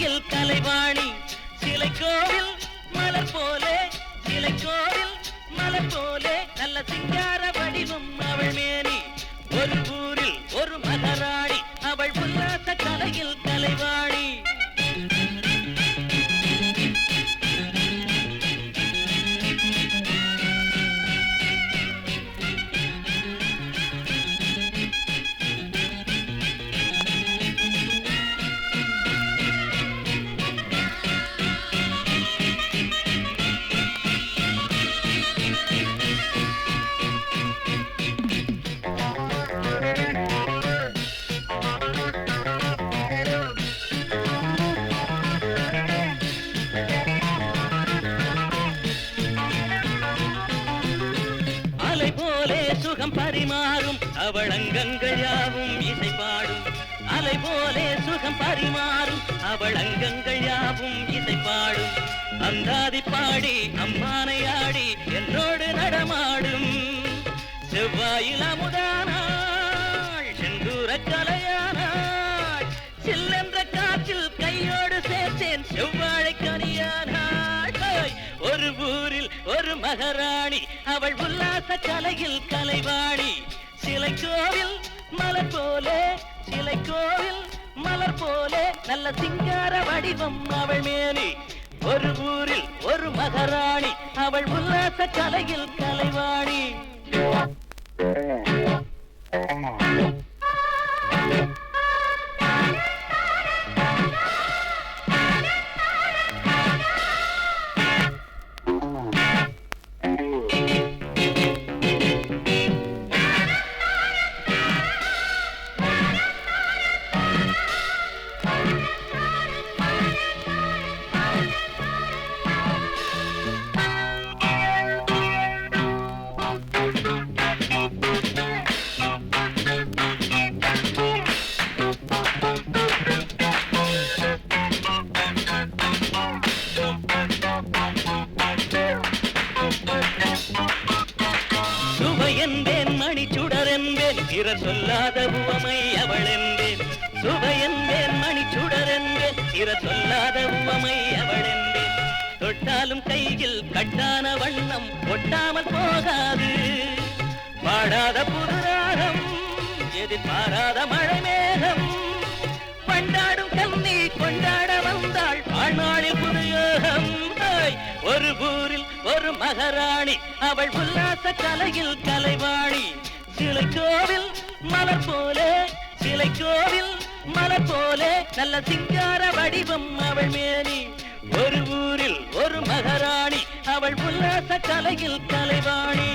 கலையில் கலைவாணி சிலை கோவில் மலர் போலே சிலை கோவில் மலர் போலே நல்ல சிங்கார வடிவம் அவள் மேனி ஒரு ஊரில் ஒரு மகாராணி அவள் உல்லாச கலையில் கலைவாணி சுகம் பரிமாறும் அவள் அங்கங்கள் யாவும் இசை பாடும் அலை போலே சுகம் பரிமாறும் அவள் அங்கங்கள் யாவும் இசை பாடும் அந்தாதி பாடி அம்மானை ஆடி என்னோடு நடமாடும் செவ்வாயில் அமுதானாள் செந்தூர கலையானாள் சில்லென்ற காற்றில் கையோடு சேர்த்தேன் செவ்வாழை கனியானாள் ஒரு ஊரில் ஒரு மகாராணி அவள் உல்லாச கலையில் கலைவாணி சிலை கோவில் மலர் போலே சிலை கோவில் மலர் போலே நல்ல சிங்கார வடிவம் அவள் மேனி ஒரு ஊரில் ஒரு மகாராணி அவள் உல்லாச கலையில் கலைவாணி சுவையென்பேன் மணிச்சுடரென்பேன் பிறர் சொல்லாத உவமை அவள் என்பேன் சுவையென்பேன் மணிச்சுடரென்பேன் பிறர் சொல்லாத உவமை அவள் என்பேன் தொட்டாலும் கையில் கட்டான வண்ணம் ஒட்டாமல் போகாது பாடாத புதுராகம் எதிர்பாராத மழை மேகம் பண்டாடும் கண்ணி கொண்டாட வந்தாள் வாழ்நாளில் புதுயோகம் ஒரு ஊரில் ஒரு மகாராணி அவள் உல்லாச கலையில் கலைவாணி சிலை கோவில் மலர் போலே சிலை கோவில் மலர் போலே நல்ல சிங்கார வடிவம் அவள் மேனி ஒரு ஊரில் ஒரு மகாராணி அவள் உல்லாச கலையில் கலைவாணி